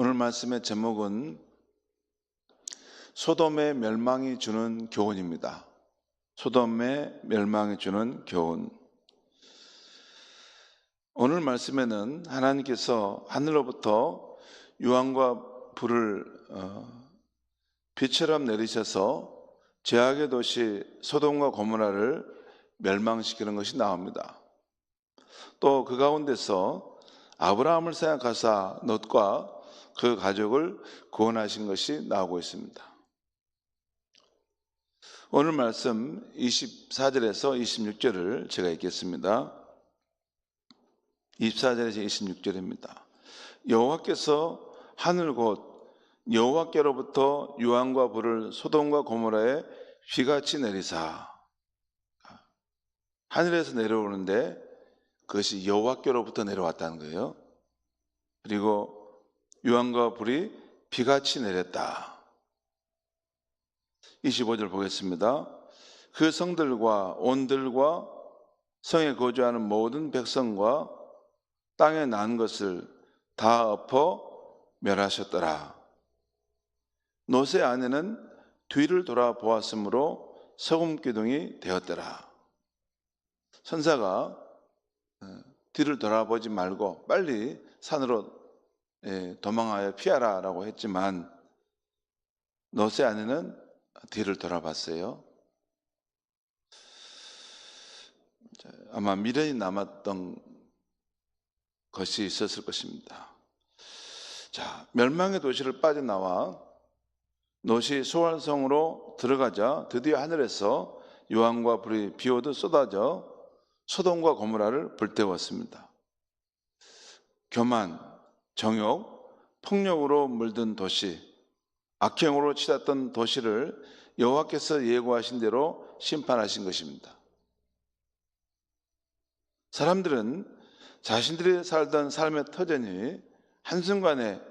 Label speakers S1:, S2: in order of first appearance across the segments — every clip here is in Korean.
S1: 오늘 말씀의 제목은 소돔의 멸망이 주는 교훈입니다. 소돔의 멸망이 주는 교훈. 오늘 말씀에는 하나님께서 하늘로부터 유황과 불을 비처럼 내리셔서 죄악의 도시 소돔과 고모라를 멸망시키는 것이 나옵니다. 또 그 가운데서 아브라함을 생각하사 롯과 그 가족을 구원하신 것이 나오고 있습니다. 오늘 말씀 24절에서 26절을 제가 읽겠습니다. 24절에서 26절입니다. 여호와께서 하늘 곧 여호와께로부터 유황과 불을 소돔과 고모라에 휘같이 내리사. 하늘에서 내려오는데 그것이 여호와께로부터 내려왔다는 거예요. 그리고 유황과 불이 비같이 내렸다. 25절 보겠습니다. 그 성들과 온들과 성에 거주하는 모든 백성과 땅에 난 것을 다 엎어 멸하셨더라. 롯의 아내는 뒤를 돌아보았으므로 소금 기둥이 되었더라. 선사가 뒤를 돌아보지 말고 빨리 산으로 도망하여 피하라 라고 했지만 롯의 아내는 뒤를 돌아봤어요. 아마 미련이 남았던 것이 있었을 것입니다. 자, 멸망의 도시를 빠져나와 롯이 소알성으로 들어가자 드디어 하늘에서 유황과 불이 비오듯 쏟아져 소돔과 고모라를 불태웠습니다. 교만, 정욕, 폭력으로 물든 도시, 악행으로 치닫던 도시를 여호와께서 예고하신 대로 심판하신 것입니다. 사람들은 자신들이 살던 삶의 터전이 한순간에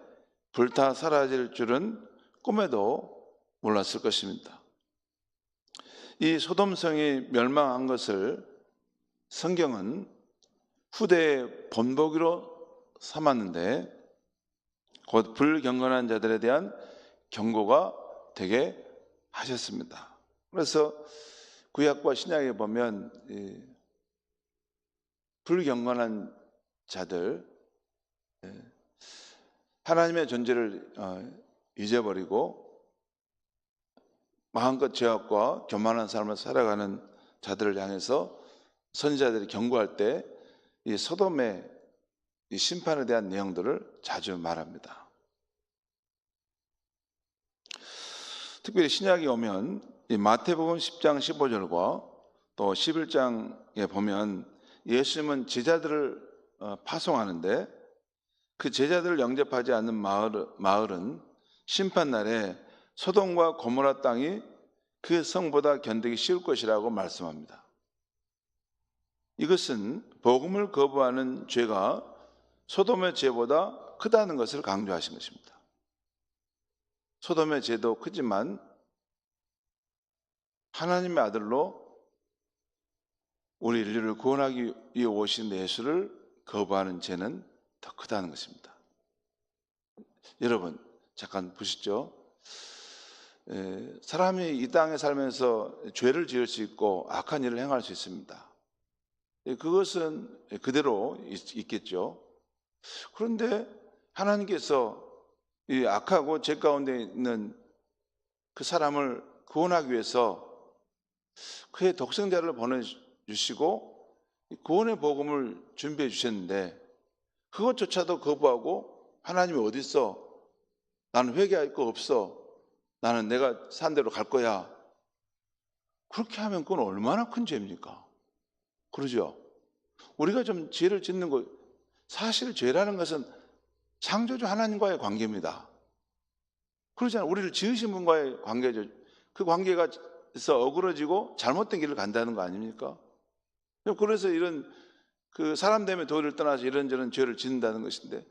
S1: 불타 사라질 줄은 꿈에도 몰랐을 것입니다. 이 소돔성이 멸망한 것을 성경은 후대의 본보기로 삼았는데 곧 불경건한 자들에 대한 경고가 되게 하셨습니다. 그래서 구약과 신약에 보면 불경건한 자들, 하나님의 존재를 잊어버리고 마음껏 죄악과 교만한 삶을 살아가는 자들을 향해서 선지자들이 경고할 때 이 소돔의 이 심판에 대한 내용들을 자주 말합니다. 특별히 신약에 오면 이 마태복음 10장 15절과 또 11장에 보면 예수님은 제자들을 파송하는데 그 제자들을 영접하지 않는 마을은 심판날에 소돔과 고모라 땅이 그 성보다 견디기 쉬울 것이라고 말씀합니다. 이것은 복음을 거부하는 죄가 소돔의 죄보다 크다는 것을 강조하신 것입니다. 소돔의 죄도 크지만 하나님의 아들로 우리 인류를 구원하기 위해 오신 예수를 거부하는 죄는 더 크다는 것입니다. 여러분 잠깐 보시죠. 사람이 이 땅에 살면서 죄를 지을 수 있고 악한 일을 행할 수 있습니다. 그것은 그대로 있겠죠. 그런데 하나님께서 이 악하고 죄 가운데 있는 그 사람을 구원하기 위해서 그의 독생자를 보내주시고 구원의 복음을 준비해 주셨는데 그것조차도 거부하고 하나님이 어디 있어? 나는 회개할 거 없어. 나는 내가 산 대로 갈 거야. 그렇게 하면 그건 얼마나 큰 죄입니까? 그러죠? 우리가 좀 죄를 짓는 거, 사실 죄라는 것은 창조주 하나님과의 관계입니다. 그렇잖아요. 우리를 지으신 분과의 관계죠. 그 관계가 있어 어그러지고 잘못된 길을 간다는 거 아닙니까? 그래서 이런 그 사람 때문에 도리를 떠나서 이런저런 죄를 짓는다는 것인데,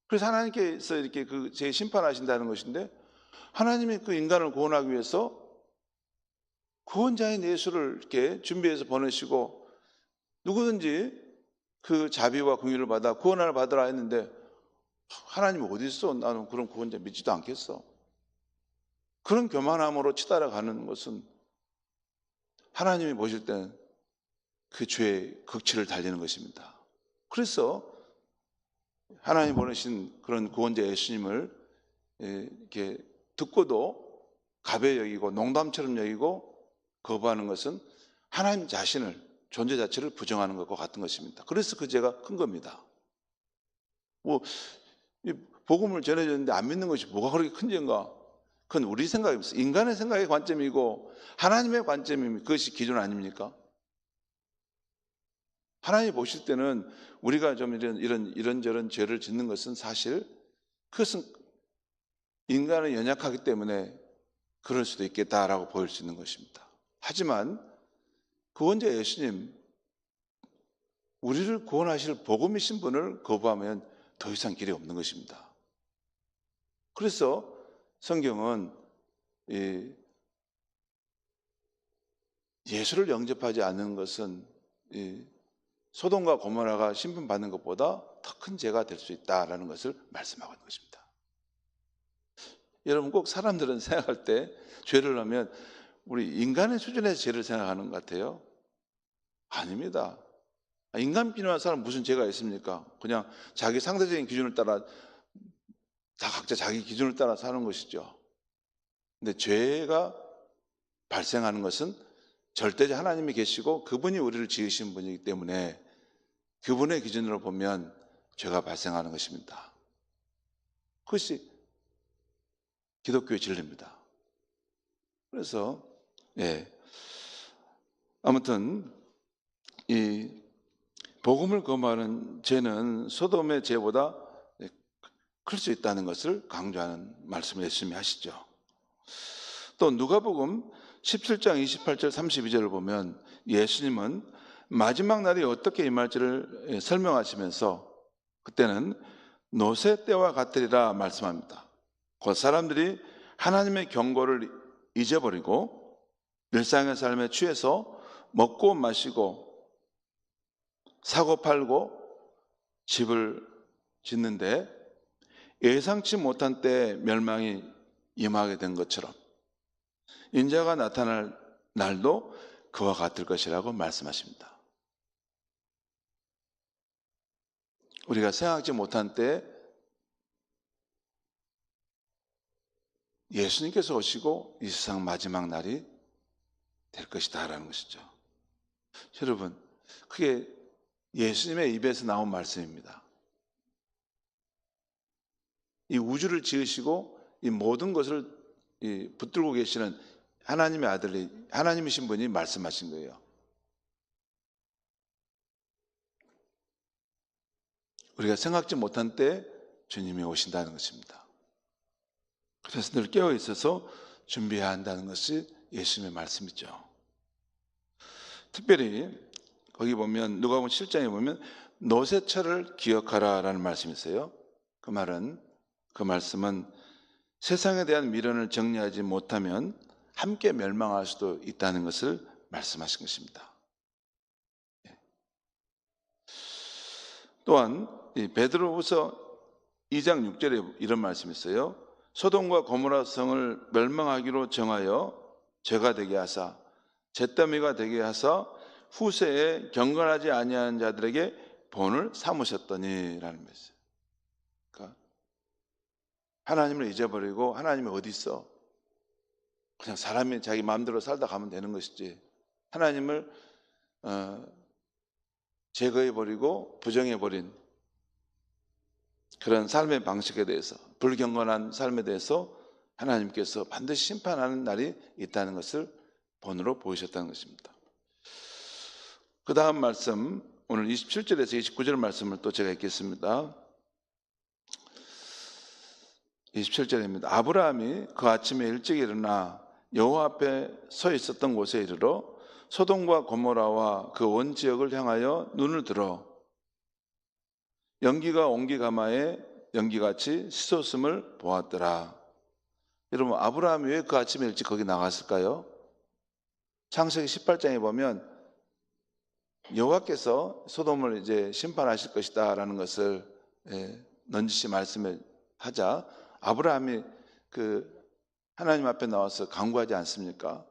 S1: 그래서 하나님께서 이렇게 그 죄 심판하신다는 것인데, 하나님이 그 인간을 구원하기 위해서 구원자인 예수를 이렇게 준비해서 보내시고 누구든지 그 자비와 긍휼을 받아 구원을 받으라 했는데 하나님 어디 있어? 나는 그런 구원자 믿지도 않겠어. 그런 교만함으로 치달아가는 것은 하나님이 보실 때는 그 죄의 극치를 달리는 것입니다. 그래서 하나님 보내신 그런 구원자 예수님을 이렇게 듣고도 가벼이 여기고 농담처럼 여기고 거부하는 것은 하나님 자신을, 존재 자체를 부정하는 것과 같은 것입니다. 그래서 그 죄가 큰 겁니다. 이 복음을 전해줬는데 안 믿는 것이 뭐가 그렇게 큰 죄인가? 그건 우리 생각입니다. 인간의 생각의 관점이고 하나님의 관점입니다. 그것이 기준 아닙니까? 하나님이 보실 때는 우리가 좀 이런저런 죄를 짓는 것은 사실 그것은 인간은 연약하기 때문에 그럴 수도 있겠다라고 보일 수 있는 것입니다. 하지만 구원자 예수님, 우리를 구원하실 복음이신 분을 거부하면 더 이상 길이 없는 것입니다. 그래서 성경은 예수를 영접하지 않는 것은 소돔과 고모라가 심판받는 것보다 더 큰 죄가 될 수 있다는 것을 말씀하고 있는 것입니다. 여러분, 꼭 사람들은 생각할 때 죄를 하면 우리 인간의 수준에서 죄를 생각하는 것 같아요. 아닙니다. 인간 비난하는 사람 무슨 죄가 있습니까? 그냥 자기 상대적인 기준을 따라 다 각자 자기 기준을 따라 사는 것이죠. 근데 죄가 발생하는 것은 절대적 하나님이 계시고 그분이 우리를 지으신 분이기 때문에 그분의 기준으로 보면 죄가 발생하는 것입니다. 그것이 기독교의 진리입니다. 그래서 아무튼 이 복음을 거부하는 죄는 소돔의 죄보다 클 수 있다는 것을 강조하는 말씀을 예수님이 하시죠. 또 누가복음 17장 28절 32절을 보면 예수님은 마지막 날이 어떻게 임할지를 설명하시면서 그때는 노새 때와 같으리라 말씀합니다. 그 사람들이 하나님의 경고를 잊어버리고 일상의 삶에 취해서 먹고 마시고 사고 팔고 집을 짓는데 예상치 못한 때에 멸망이 임하게 된 것처럼 인자가 나타날 날도 그와 같을 것이라고 말씀하십니다. 우리가 생각지 못한 때에 예수님께서 오시고 이 세상 마지막 날이 될 것이다 라는 것이죠. 여러분, 그게 예수님의 입에서 나온 말씀입니다. 이 우주를 지으시고 이 모든 것을 붙들고 계시는 하나님의 아들이, 하나님이신 분이 말씀하신 거예요. 우리가 생각지 못한 때 주님이 오신다는 것입니다. 그래서 늘 깨어 있어서 준비해야 한다는 것이 예수님의 말씀이죠. 특별히 거기 보면 누가복음 7장에 보면 노새철을 기억하라라는 말씀이 있어요. 그 말씀은 세상에 대한 미련을 정리하지 못하면 함께 멸망할 수도 있다는 것을 말씀하신 것입니다. 또한 베드로후서 2장 6절에 이런 말씀이 있어요. 소돔과 고모라 성을 멸망하기로 정하여 죄가 되게 하사 잿더미가 되게 하사 후세에 경건하지 아니하는 자들에게 본을 삼으셨더니라는 말씀. 그러니까 하나님을 잊어버리고 하나님이 어디 있어? 그냥 사람이 자기 마음대로 살다 가면 되는 것이지 하나님을 제거해버리고 부정해버린 그런 삶의 방식에 대해서, 불경건한 삶에 대해서 하나님께서 반드시 심판하는 날이 있다는 것을 본으로 보이셨다는 것입니다. 그 다음 말씀, 오늘 27절에서 29절 말씀을 또 제가 읽겠습니다. 27절입니다. 아브라함이 그 아침에 일찍 일어나 여호와 앞에 서 있었던 곳에 이르러 소돔과 고모라와 그 온 지역을 향하여 눈을 들어 연기가 온기가마에 연기같이 씻었음을 보았더라. 여러분, 아브라함이 왜 그 아침에 일찍 거기 나갔을까요? 창세기 18장에 보면 여호와께서 소돔을 이제 심판하실 것이다라는 것을 넌지시 말씀을 하자 아브라함이 하나님 앞에 나와서 간구하지 않습니까?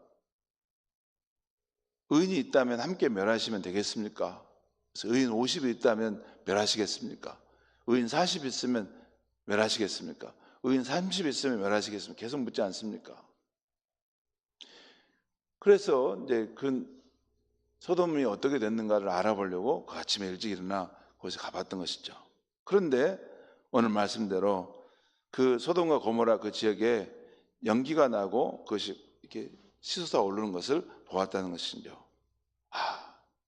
S1: 의인이 있다면 함께 멸하시면 되겠습니까? 그래서 의인 50이 있다면 멸하시겠습니까? 의인 40이 있으면 멸하시겠습니까? 의인 30이 있으면 멸하시겠습니까? 계속 묻지 않습니까? 그래서 이제 소돔이 어떻게 됐는가를 알아보려고 그 아침에 일찍 일어나 거기서 가봤던 것이죠. 그런데 오늘 말씀대로 그 소돔과 고모라 그 지역에 연기가 나고 그것이 이렇게 치솟아 오르는 것을 보았다는 것이죠.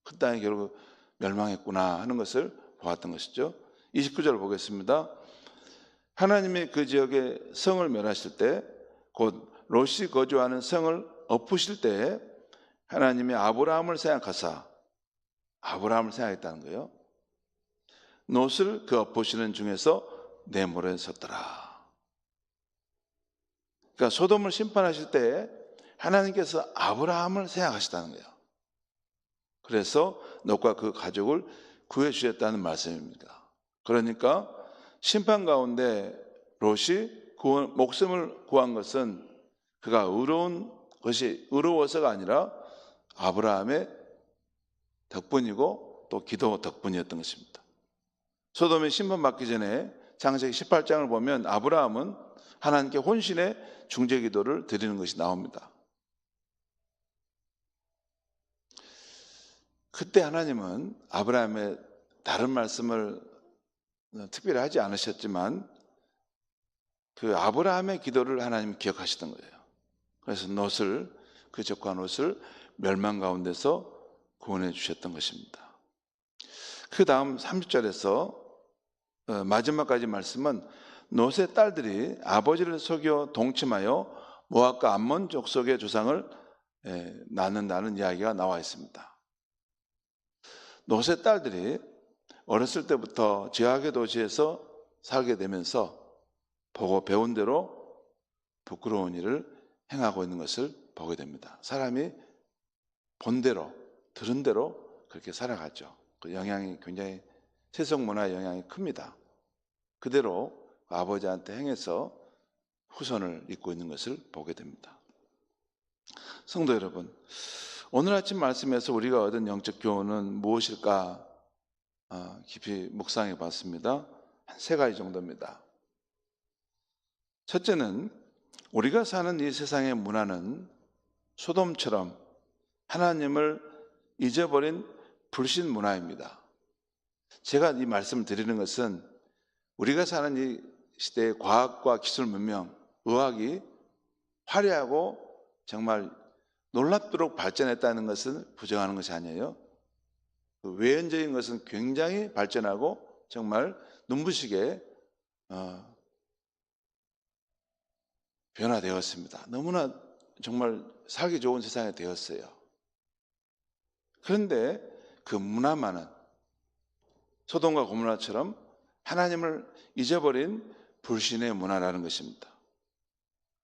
S1: 그 땅이 결국 멸망했구나 하는 것을 보았던 것이죠. 29절 보겠습니다. 하나님이 그 지역의 성을 멸하실 때 곧 롯이 거주하는 성을 엎으실 때에 하나님이 아브라함을 생각하사 아브라함을 생각했다는 거예요. 롯을 그 엎으시는 중에서 내몰에 섰더라. 그러니까 소돔을 심판하실 때에 하나님께서 아브라함을 생각하셨다는 거예요. 그래서 롯과 그 가족을 구해 주셨다는 말씀입니다. 그러니까 심판 가운데 롯이 목숨을 구한 것은 그가 의로워서가 아니라 아브라함의 덕분이고 또 기도 덕분이었던 것입니다. 소돔이 심판받기 전에 창세기 18장을 보면 아브라함은 하나님께 혼신의 중재 기도를 드리는 것이 나옵니다. 그때 하나님은 아브라함의 다른 말씀을 특별히 하지 않으셨지만 그 아브라함의 기도를 하나님이 기억하시던 거예요. 그래서 그 적과 롯을 멸망 가운데서 구원해 주셨던 것입니다. 그 다음 30절에서 마지막까지 말씀은 롯의 딸들이 아버지를 속여 동침하여 모압과 암몬 족속의 조상을 낳는다는 이야기가 나와 있습니다. 롯의 딸들이 어렸을 때부터 지하계 도시에서 살게 되면서 보고 배운 대로 부끄러운 일을 행하고 있는 것을 보게 됩니다. 사람이 본 대로 들은 대로 그렇게 살아가죠. 그 영향이 굉장히 세속 문화의 영향이 큽니다. 그대로 아버지한테 행해서 후손을 잇고 있는 것을 보게 됩니다. 성도 여러분, 오늘 아침 말씀에서 우리가 얻은 영적 교훈은 무엇일까 깊이 묵상해 봤습니다. 한 3가지 정도입니다. 첫째는 우리가 사는 이 세상의 문화는 소돔처럼 하나님을 잊어버린 불신 문화입니다. 제가 이 말씀을 드리는 것은 우리가 사는 이 시대의 과학과 기술 문명, 의학이 화려하고 정말 놀랍도록 발전했다는 것은 부정하는 것이 아니에요. 외연적인 것은 굉장히 발전하고 정말 눈부시게 변화되었습니다. 너무나 정말 살기 좋은 세상이 되었어요. 그런데 그 문화만은 소돔과 고모라처럼 하나님을 잊어버린 불신의 문화라는 것입니다.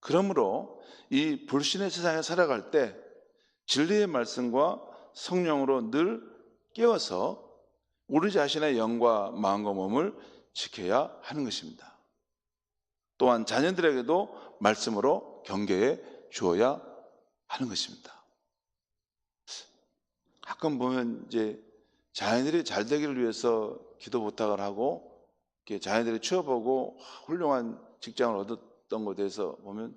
S1: 그러므로 이 불신의 세상에 살아갈 때 진리의 말씀과 성령으로 늘 깨어서 우리 자신의 영과 마음과 몸을 지켜야 하는 것입니다. 또한 자녀들에게도 말씀으로 경계해 주어야 하는 것입니다. 가끔 보면 이제 자녀들이 잘 되기를 위해서 기도 부탁을 하고 자녀들이 취업하고 훌륭한 직장을 얻었던 것에 대해서 보면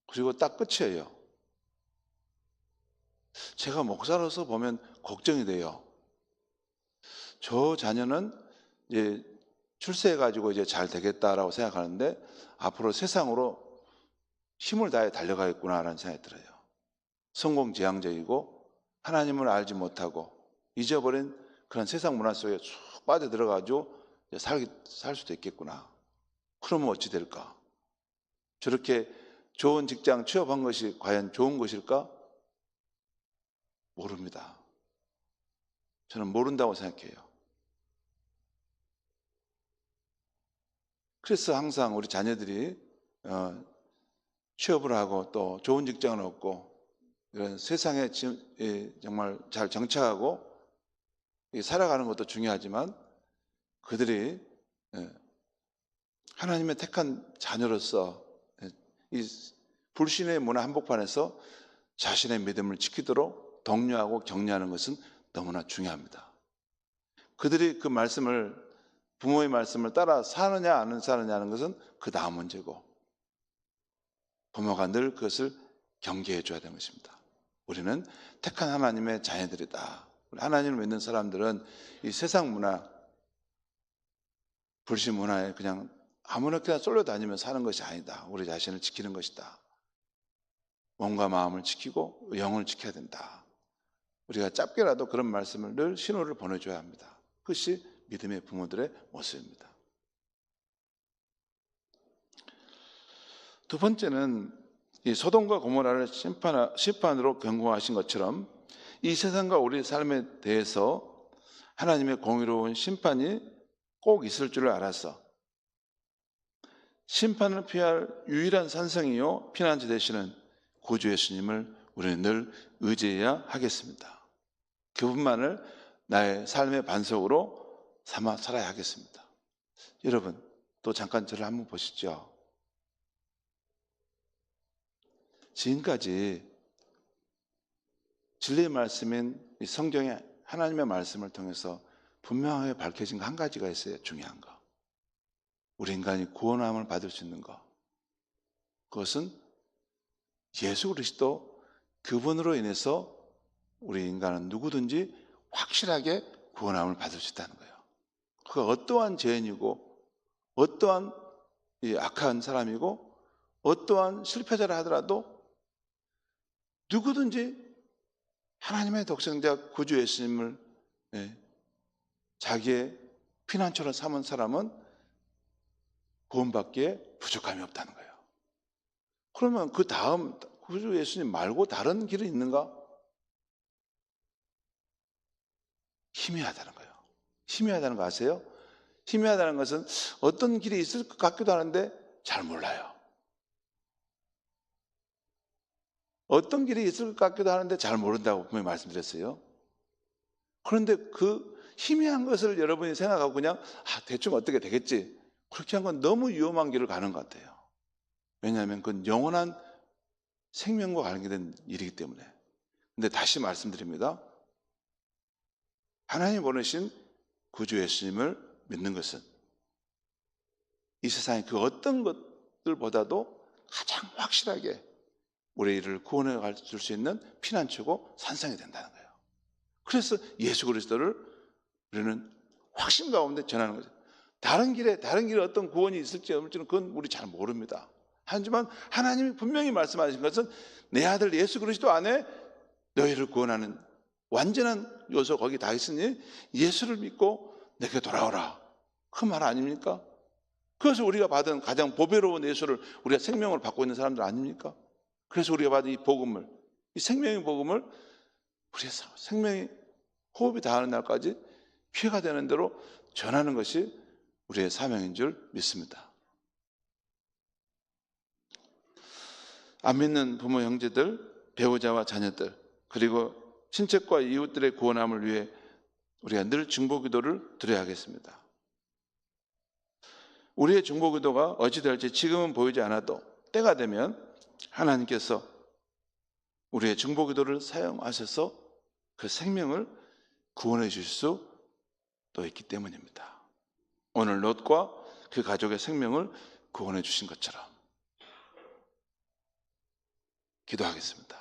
S1: 그리고 딱 끝이에요. 제가 목사로서 보면 걱정이 돼요. 저 자녀는 이제 출세해가지고 이제 잘 되겠다라고 생각하는데 앞으로 세상으로 힘을 다해 달려가겠구나라는 생각이 들어요. 성공지향적이고 하나님을 알지 못하고 잊어버린 그런 세상 문화 속에 쭉 빠져들어가지고 살 수도 있겠구나. 그러면 어찌 될까? 저렇게 좋은 직장 취업한 것이 과연 좋은 것일까? 모릅니다. 저는 모른다고 생각해요. 그래서 항상 우리 자녀들이 취업을 하고 또 좋은 직장을 얻고 이런 세상에 정말 잘 정착하고 살아가는 것도 중요하지만 그들이 하나님의 택한 자녀로서 이 불신의 문화 한복판에서 자신의 믿음을 지키도록 독려하고 격려하는 것은 너무나 중요합니다. 그들이 그 말씀을, 부모의 말씀을 따라 사느냐 안 사느냐는 것은 그 다음 문제고, 부모가 늘 그것을 경계해 줘야 되는 것입니다. 우리는 택한 하나님의 자녀들이다. 하나님을 믿는 사람들은 이 세상 문화, 불신 문화에 그냥 아무렇게나 쏠려다니며 사는 것이 아니다. 우리 자신을 지키는 것이다. 몸과 마음을 지키고 영을 지켜야 된다. 우리가 짧게라도 그런 말씀을 늘 신호를 보내줘야 합니다. 그것이 믿음의 부모들의 모습입니다. 두 번째는 이 소돔과 고모라를 심판으로 경고하신 것처럼 이 세상과 우리 삶에 대해서 하나님의 공의로운 심판이 꼭 있을 줄을 알아서 심판을 피할 유일한 산성이요 피난처 되시는 구주 예수님을 우리는 늘 의지해야 하겠습니다. 그분만을 나의 삶의 반석으로 삼아 살아야 하겠습니다. 여러분, 또 잠깐 저를 한번 보시죠. 지금까지 진리의 말씀인 이 성경의 하나님의 말씀을 통해서 분명하게 밝혀진 거 한 가지가 있어요. 중요한 거. 우리 인간이 구원함을 받을 수 있는 거. 그것은 예수 그리스도 그분으로 인해서 우리 인간은 누구든지 확실하게 구원함을 받을 수 있다는 거예요. 그가 어떠한 죄인이고 어떠한 악한 사람이고 어떠한 실패자라 하더라도 누구든지 하나님의 독생자 구주 예수님을 자기의 피난처로 삼은 사람은 구원받기에 부족함이 없다는 거예요. 그러면 그 다음 구주 예수님 말고 다른 길이 있는가? 희미하다는 거예요. 희미하다는 거 아세요? 희미하다는 것은 어떤 길이 있을 것 같기도 하는데 잘 몰라요. 어떤 길이 있을 것 같기도 하는데 잘 모른다고 분명히 말씀드렸어요. 그런데 그 희미한 것을 여러분이 생각하고 그냥 대충 어떻게 되겠지, 그렇게 한 건 너무 위험한 길을 가는 것 같아요. 왜냐하면 그건 영원한 생명과 관계된 일이기 때문에. 근데 다시 말씀드립니다. 하나님 보내신 구주 예수님을 믿는 것은 이 세상의 그 어떤 것들보다도 가장 확실하게 우리를 구원해 줄 수 있는 피난처고 산성이 된다는 거예요. 그래서 예수 그리스도를 우리는 확신 가운데 전하는 거죠. 다른 길에 어떤 구원이 있을지 없을지는 그건 우리 잘 모릅니다. 하지만 하나님이 분명히 말씀하신 것은 내 아들 예수 그리스도 안에 너희를 구원하는 완전한 요소 거기 다 있으니 예수를 믿고 내게 돌아오라. 그 말 아닙니까? 그래서 우리가 받은 가장 보배로운 예수를 우리가 생명을 받고 있는 사람들 아닙니까? 그래서 우리가 받은 이 복음을, 이 생명의 복음을 우리의 생명이 호흡이 닿는 날까지 피해가 되는 대로 전하는 것이 우리의 사명인 줄 믿습니다. 안 믿는 부모, 형제들, 배우자와 자녀들, 그리고 친척과 이웃들의 구원함을 위해 우리가 늘 중보기도를 드려야 하겠습니다. 우리의 중보기도가 어찌 될지 지금은 보이지 않아도 때가 되면 하나님께서 우리의 중보기도를 사용하셔서 그 생명을 구원해 주실 수도 있기 때문입니다. 오늘 롯과 그 가족의 생명을 구원해 주신 것처럼. 기도하겠습니다.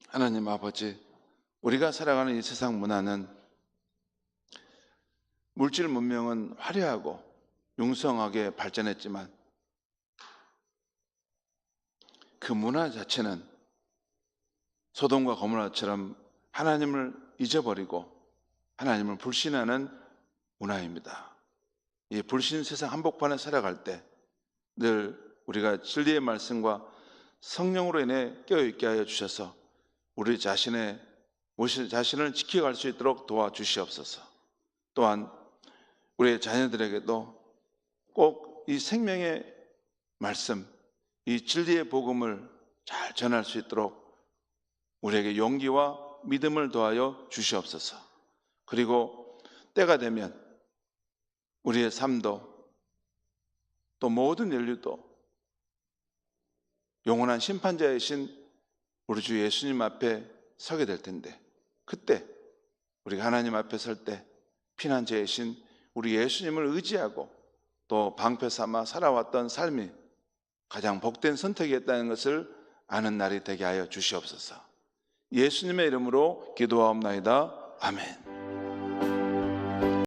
S1: 하나님 아버지, 우리가 살아가는 이 세상 문화는 물질 문명은 화려하고 융성하게 발전했지만 그 문화 자체는 소돔과 고모라처럼 하나님을 잊어버리고 하나님을 불신하는 문화입니다. 이 불신 세상 한복판에 살아갈 때 늘 우리가 진리의 말씀과 성령으로 인해 깨어있게 하여 주셔서 우리 자신을 지켜갈 수 있도록 도와주시옵소서. 또한 우리의 자녀들에게도 꼭 이 생명의 말씀, 이 진리의 복음을 잘 전할 수 있도록 우리에게 용기와 믿음을 더하여 주시옵소서. 그리고 때가 되면 우리의 삶도 또 모든 인류도 영원한 심판자이신 우리 주 예수님 앞에 서게 될 텐데, 그때 우리가 하나님 앞에 설 때 피난자이신 우리 예수님을 의지하고 또 방패 삼아 살아왔던 삶이 가장 복된 선택이었다는 것을 아는 날이 되게 하여 주시옵소서. 예수님의 이름으로 기도하옵나이다. 아멘.